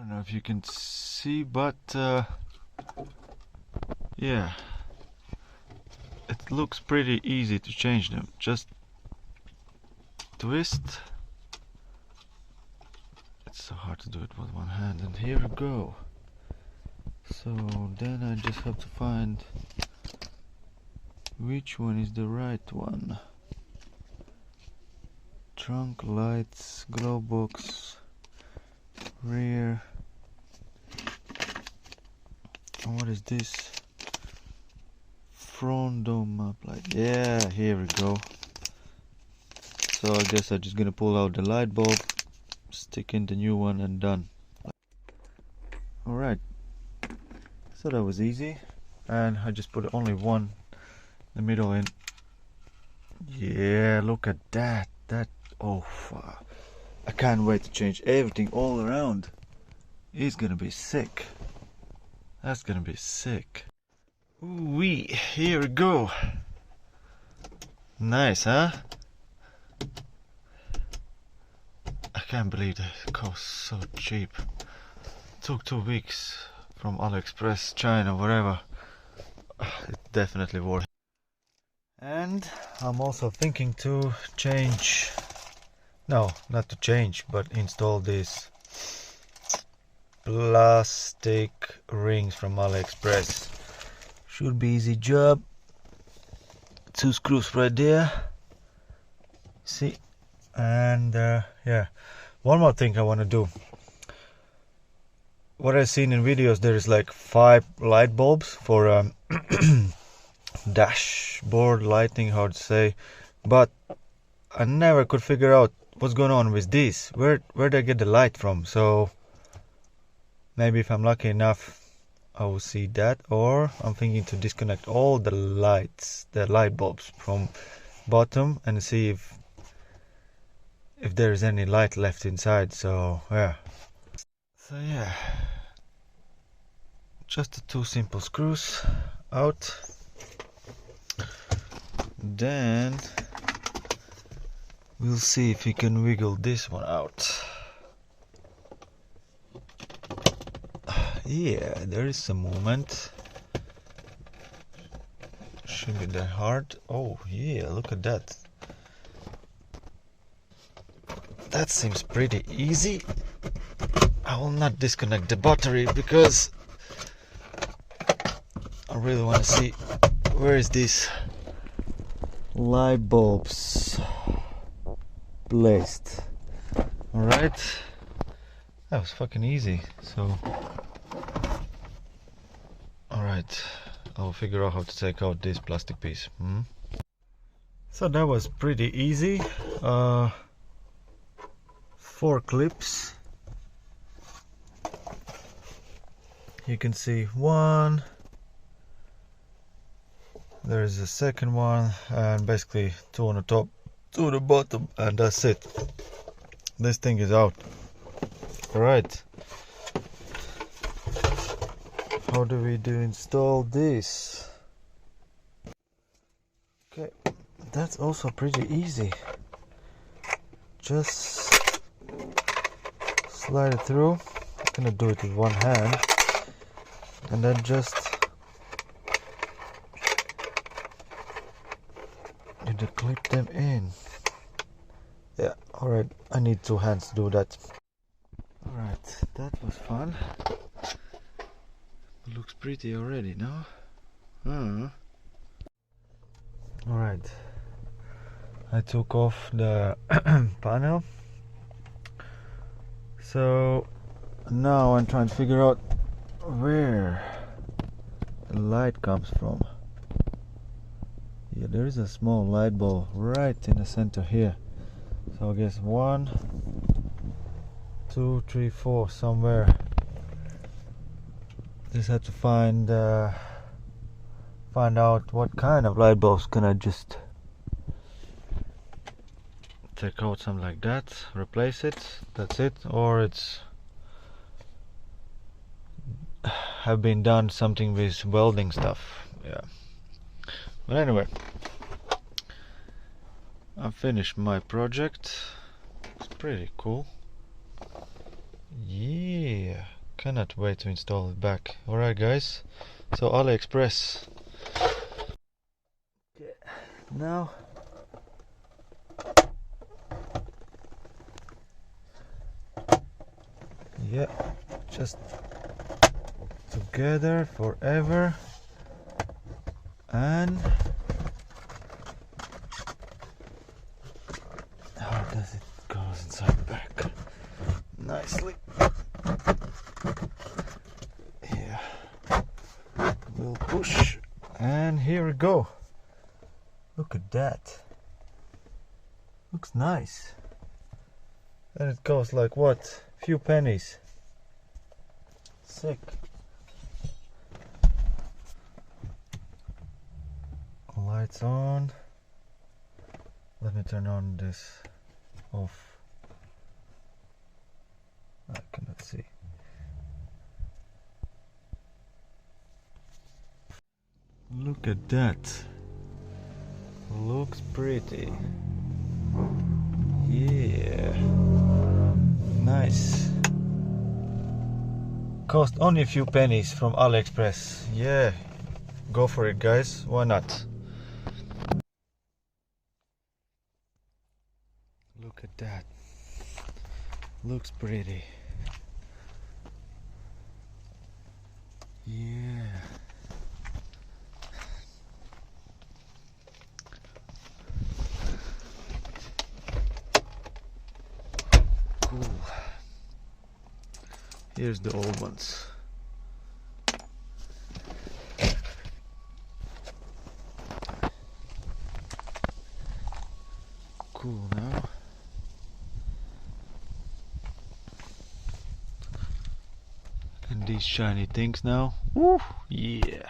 don't know if you can see, but yeah, it looks pretty easy to change them. Just twist. It's so hard to do it with one hand, and here we go. So then I just have to find which one is the right one. Trunk, lights, glove box, rear. And what is this? Front dome map light. Yeah, here we go. So I guess I'm just gonna pull out the light bulb, stick in the new one, and done. Alright, so that was easy, and I just put only one in the middle in. Yeah, look at that. Oh, I can't wait to change everything all around. It's gonna be sick. That's gonna be sick. Ooh-wee, here we go. Nice, huh? I can't believe that it cost so cheap. It took 2 weeks from AliExpress, China, whatever. It definitely worth it. And I'm also thinking to change, no, not to change, but install these plastic rings from AliExpress. Should be easy job. 2 screws right there. See? And yeah, one more thing I want to do. What I've seen in videos, there is like 5 light bulbs for dashboard lighting, how to say, but I never could figure out what's going on with these. Where did I get the light from? So maybe if I'm lucky enough I will see that, or I'm thinking to disconnect all the lights, the light bulbs from bottom, and see if there is any light left inside. So yeah, just the 2 simple screws out. Then we'll see if we can wiggle this one out. Yeah, there is some movement. Shouldn't be that hard. Oh yeah, look at that. That seems pretty easy. I will not disconnect the battery because I really want to see where is this light bulbs placed. Alright, that was fucking easy. So alright, I'll figure out how to take out this plastic piece. So that was pretty easy. 4 clips. You can see one. There's a second one, and basically 2 on the top, 2 on the bottom, and that's it. This thing is out. Alright. How do we install this? Okay, that's also pretty easy. Just slide it through. I'm gonna do it with one hand, and then just need to clip them in. Yeah, alright, I need 2 hands to do that. Alright, that was fun. It looks pretty already, no? Alright, I took off the panel. So now I'm trying to figure out where the light comes from. Yeah, there is a small light bulb right in the center here. So I guess 1, 2, 3, 4 somewhere. Just have to find out what kind of light bulbs. Can I just take out something like that, replace it, that's it, or it's have been done something with welding stuff. Yeah, but anyway, I finished my project. It's pretty cool. Yeah, Cannot wait to install it back. Alright guys, so AliExpress. Okay. Now yeah, just together forever. And how does it go inside back? Nicely. Yeah, we'll push, and here we go. Look at that. Looks nice. And it goes like what? Few pennies. Sick. Lights on. Let me turn on this off. I cannot see. Look at that. Looks pretty. Yeah. Nice. Cost only a few pennies from AliExpress. Yeah. Go for it guys. Why not? Look at that. Looks pretty. Yeah. Cool. Here's the old ones. Cool now. And these shiny things now. Woo! Yeah.